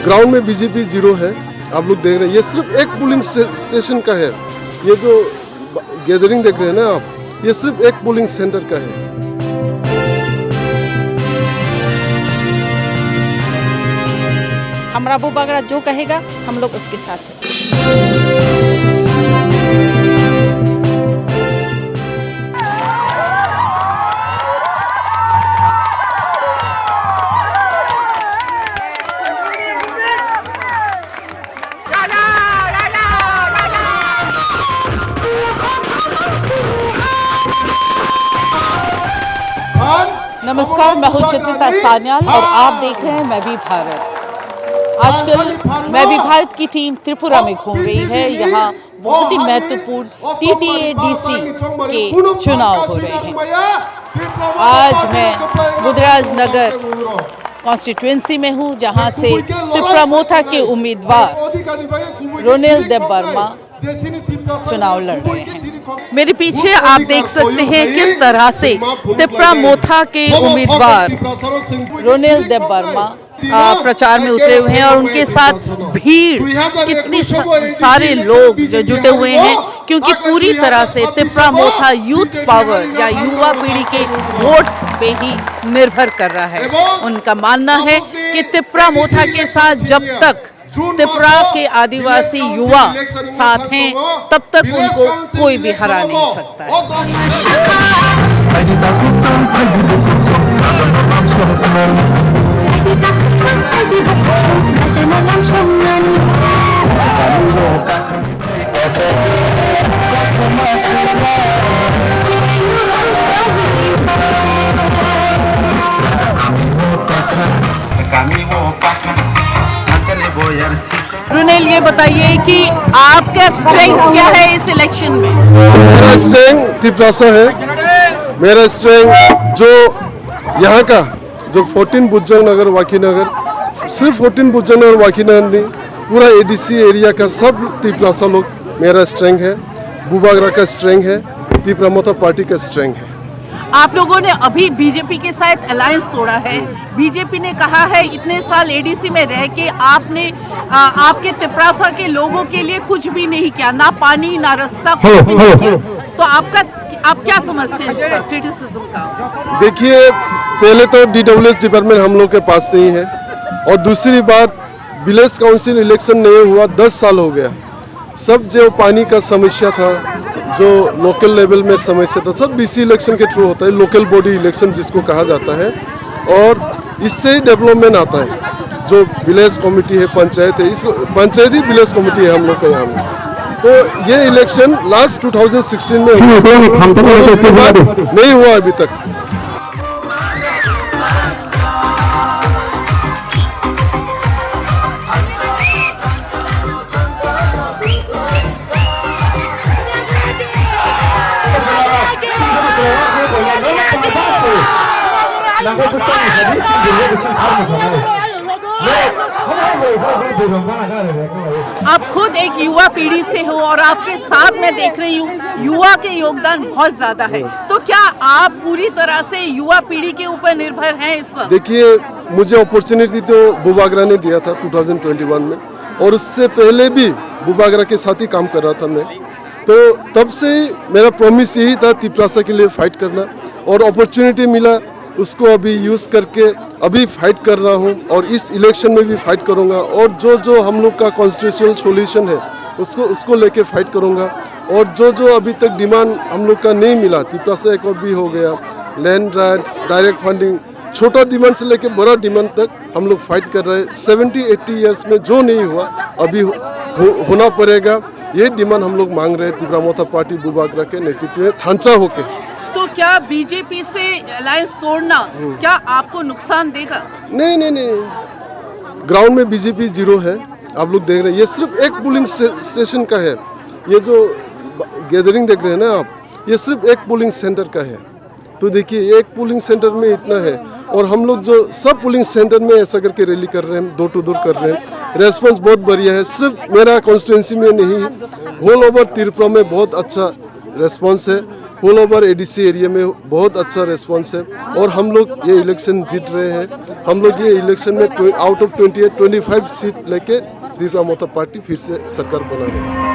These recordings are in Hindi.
ग्राउंड में बीजेपी जीरो है, आप लोग देख रहे हैं। ये सिर्फ एक पोलिंग स्टेशन का है। ये जो गैदरिंग देख रहे हैं ना आप, ये सिर्फ एक पोलिंग सेंटर का है। हमारा बुबागरा जो कहेगा हम लोग उसके साथ हैं। नमस्कार, मैं हूं चित्रिता सान्याल और आप देख रहे हैं मैं भी भारत। आजकल मैं भी भारत की टीम त्रिपुरा में घूम रही है। यहाँ बहुत ही महत्वपूर्ण TTADC के चुनाव हो रहे हैं। आज मैं बुधराज नगर कॉन्स्टिट्यूएंसी में हूँ, जहाँ से त्रिपुरा मोथा के उम्मीदवार रोनेल देबबर्मा चुनाव लड़ रहे हैं। मेरे पीछे आप देख सकते हैं किस तरह से त्रिपुरा मोथा के उम्मीदवार रोनेल देबबर्मा प्रचार में उतरे हुए हैं और उनके साथ भीड़, कितनी सारे लोग जो जुटे हुए हैं, क्योंकि पूरी तरह से त्रिपुरा मोथा यूथ पावर या युवा पीढ़ी के वोट पे ही निर्भर कर रहा है। उनका मानना है कि त्रिपुरा मोथा के साथ जब तक त्रिपुरा के आदिवासी युवा साथ हैं तब तक उनको कोई भी हरा नहीं सकता रोनेल, ये बताइए कि आपका स्ट्रेंथ क्या है इस इलेक्शन में? मेरा स्ट्रेंथ त्रिप्रासा है। मेरा स्ट्रेंथ जो यहाँ का जो 14 बुज्जंग नगर वाकीनगर, सिर्फ 14 बुज्जंग नगर वाकीनगर नहीं, पूरा ADC एरिया का सब त्रिप्रासा लोग मेरा स्ट्रेंथ है। बुबागरा का स्ट्रेंथ है, त्रिपुरा मोथा पार्टी का स्ट्रेंथ है। आप लोगों ने अभी बीजेपी के साथ अलायंस तोड़ा है। बीजेपी ने कहा है इतने साल ADC में रह के आपने आपके त्रिपुरा के लोगों के लिए कुछ भी नहीं किया, ना पानी ना रास्ता, कुछ भी नहीं किया। तो आप क्या समझते हैं इसका क्रिटिसिज्म का? देखिए, पहले तो DWS डिपार्टमेंट हम लोग के पास नहीं है, और दूसरी बात विलेज काउंसिल इलेक्शन नहीं हुआ, 10 साल हो गया। सब जो पानी का समस्या था, जो लोकल लेवल में समस्या था, सब BC इलेक्शन के थ्रू होता है, लोकल बॉडी इलेक्शन जिसको कहा जाता है, और इससे ही डेवलपमेंट आता है। जो विलेज कमेटी है, पंचायत है, इसको पंचायती विलेज कमेटी है हम लोग के यहाँ में। तो ये इलेक्शन लास्ट 2016 में हुआ, उसके बाद नहीं हुआ अभी तक। आप खुद एक युवा पीढ़ी से हो और आपके साथ मैं देख रही हूँ युवा के योगदान बहुत ज्यादा है, तो क्या आप पूरी तरह से युवा पीढ़ी के ऊपर निर्भर हैं इस वक्त? देखिए, मुझे अपॉर्चुनिटी तो बुबागरा ने दिया था 2021 में, और उससे पहले भी बुबागरा के साथ ही काम कर रहा था मैं। तो तब से मेरा प्रॉमिस यही था त्रिपुरा के लिए फाइट करना, और अपॉर्चुनिटी मिला उसको अभी यूज़ करके अभी फाइट कर रहा हूँ, और इस इलेक्शन में भी फाइट करूँगा। और जो हम लोग का कॉन्स्टिट्यूशनल सॉल्यूशन है उसको लेके फाइट करूँगा। और जो अभी तक डिमांड हम लोग का नहीं मिला, त्रिपुरा एक और भी हो गया, लैंड राइट्स, डायरेक्ट फंडिंग, छोटा डिमांड से लेके बड़ा डिमांड तक हम लोग फाइट कर रहे हैं। 70-80 ईयर्स में जो नहीं हुआ अभी होना पड़ेगा, ये डिमांड हम लोग मांग रहे हैं त्रिपुरा मोथा पार्टी बुबागरा के नेतृत्व में थांचा होके। तो क्या बीजेपी से अलायंस तोड़ना क्या आपको नुकसान देगा? नहीं, ग्राउंड में बीजेपी जीरो है, आप लोग देख रहे हैं। ये सिर्फ एक पोलिंग स्टेशन का है। ये जो गैदरिंग देख रहे हैं ना आप, ये सिर्फ एक पोलिंग सेंटर का है। तो देखिए, एक पोलिंग सेंटर में इतना है, और हम लोग जो सब पोलिंग सेंटर में ऐसा करके रैली कर रहे हैं, डोर टू डोर कर रहे हैं। रेस्पॉन्स बहुत बढ़िया है, सिर्फ मेरा कॉन्स्टिट्यूंसी में नहीं, होल ओवर त्रिपुरा में बहुत अच्छा रेस्पॉन्स है। ऑल ओवर एडीसी एरिया में बहुत अच्छा रिस्पांस है और हम लोग ये इलेक्शन जीत रहे हैं। हम लोग ये इलेक्शन में आउट ऑफ 28 25 सीट लेके त्रिपुरा मोर्चा पार्टी फिर से सरकार बना रहे हैं।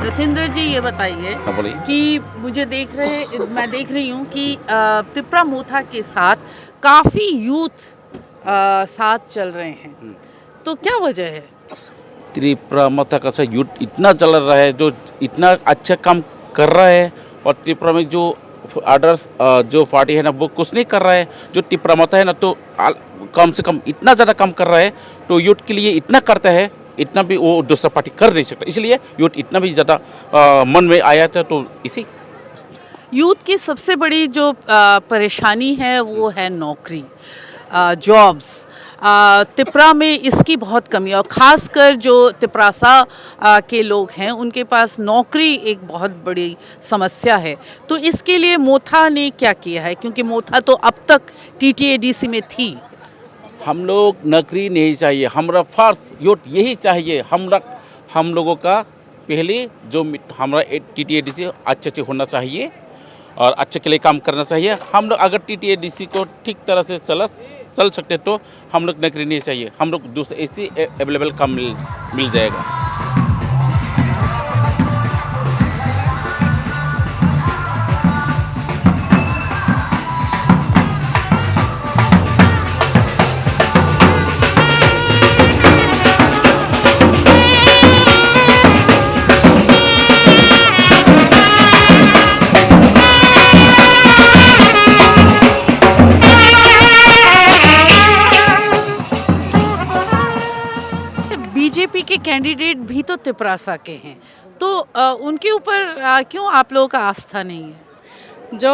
रथिंदर जी ये बताइए हाँ, बोलिए। कि मैं देख रही हूँ कि त्रिपुरा मोर्चा के साथ काफ़ी यूथ साथ चल रहे हैं, तो क्या वजह है? त्रिपुरा मोर्चा का सा यूथ इतना चल रहा है, जो इतना अच्छा काम कर रहा है, और त्रिपुरा में जो अदर्स जो पार्टी है ना वो कुछ नहीं कर रहा है। जो त्रिपुरा मोर्चा है ना तो कम से कम इतना ज़्यादा काम कर रहा है, तो यूथ के लिए इतना करता है, इतना भी वो दूसरा पार्टी कर नहीं सकता, इसलिए यूथ इतना भी ज़्यादा मन में आया था। तो इसी यूथ की सबसे बड़ी जो परेशानी है वो है नौकरी, जॉब्स। त्रिपुरा में इसकी बहुत कमी है, और ख़ासकर जो त्रिपुरासा के लोग हैं उनके पास नौकरी एक बहुत बड़ी समस्या है। तो इसके लिए मोथा ने क्या किया है, क्योंकि मोथा तो अब तक टीटीएडीसी में थी? हम लोग नौकरी नहीं चाहिए, हमारा फर्स्ट यूथ यही चाहिए। हम लोगों का पहले जो हमारा टीटीएडीसी अच्छे से होना चाहिए और अच्छे के लिए काम करना चाहिए। हम लोग अगर टीटीएडीसी को ठीक तरह से चल सकते तो हम लोग नौकरी नहीं चाहिए, हम लोग दूसरे ऐसी अवेलेबल काम मिल जाएगा। बीजेपी के कैंडिडेट भी तो त्रिपुरासा के हैं, तो उनके ऊपर क्यों आप लोगों का आस्था नहीं है? जो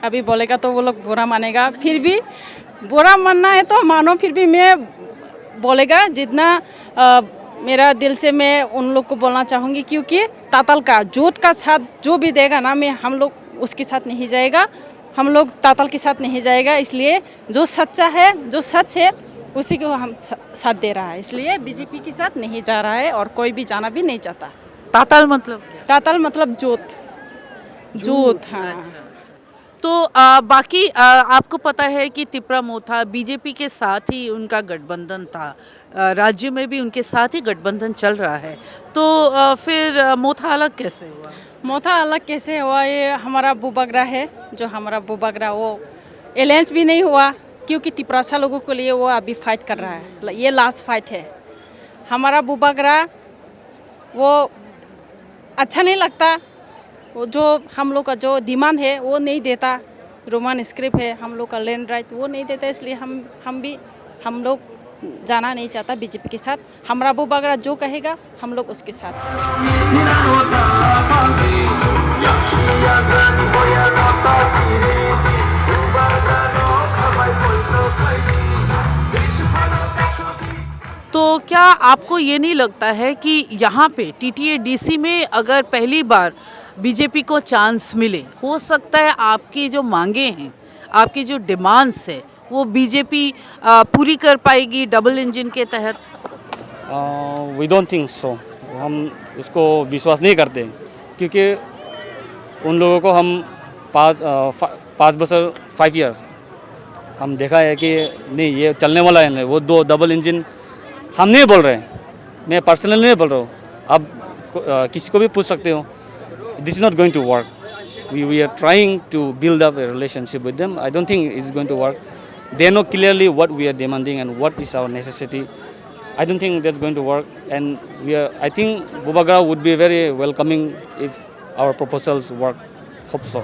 अभी बोलेगा तो वो लोग बुरा मानेगा, फिर भी बुरा मानना है तो मानो, फिर भी मैं बोलेगा जितना मेरा दिल से मैं उन लोग को बोलना चाहूँगी, क्योंकि तातल का जोत का साथ जो भी देगा ना, मैं हम लोग उसके साथ नहीं जाएगा, हम लोग तातल के साथ नहीं जाएगा। इसलिए जो सच्चा है, जो सच है, उसी को हम साथ दे रहा है। इसलिए बीजेपी के साथ नहीं जा रहा है और कोई भी जाना भी नहीं चाहता। तातल मतलब क्या? तातल मतलब जोत। हाँ। तो बाकी आपको पता है कि त्रिपुरा मोर्चा बीजेपी के साथ ही उनका गठबंधन था, राज्य में भी उनके साथ ही गठबंधन चल रहा है, तो फिर मोर्चा अलग कैसे हुआ? मोथा अलग कैसे हुआ? ये हमारा बुबागरा है, जो हमारा बुबागरा वो अलायंस भी नहीं हुआ, क्योंकि त्रिपुरासा लोगों के लिए वो अभी फाइट कर रहा है। ये लास्ट फाइट है। हमारा बुबागरा वो अच्छा नहीं लगता, वो जो हम लोग का जो डिमांड है वो नहीं देता। रोमन स्क्रिप्ट है, हम लोग का लैंड राइट वो नहीं देता, इसलिए हम लोग जाना नहीं चाहता बीजेपी के साथ। हमारा बुबागरा जो कहेगा हम लोग उसके साथ। तो क्या आपको ये नहीं लगता है कि यहाँ पे टीटीएडीसी में अगर पहली बार बीजेपी को चांस मिले, हो सकता है आपकी जो मांगे हैं, आपकी जो डिमांड्स है, वो बीजेपी पूरी कर पाएगी डबल इंजन के तहत? We don't think so. हम उसको विश्वास नहीं करते, क्योंकि उन लोगों को हम 5 बरस 5 ईयर हम देखा है कि नहीं ये चलने वाला है नहीं। वो 2 डबल इंजन हम नहीं बोल रहे हैं, मैं पर्सनली नहीं बोल रहा हूँ, अब किसी को भी पूछ सकते हो। This is not going to work. We are trying to build up a relationship with them. I don't think it's going to work. They know clearly what we are demanding and what is our necessity. I don't think that's going to work, and I think Bubagra would be very welcoming if our proposals work. Hope so.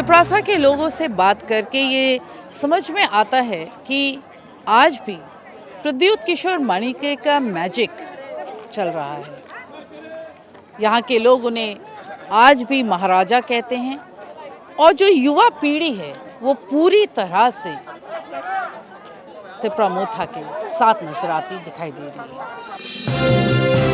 त्रिप्रासा के लोगों से बात करके ये समझ में आता है कि आज भी प्रद्युत किशोर माणिक्य का मैजिक चल रहा है। यहाँ के लोग उन्हें आज भी महाराजा कहते हैं और जो युवा पीढ़ी है वो पूरी तरह से त्रिपुरा मोथा के साथ नजर आती दिखाई दे रही है।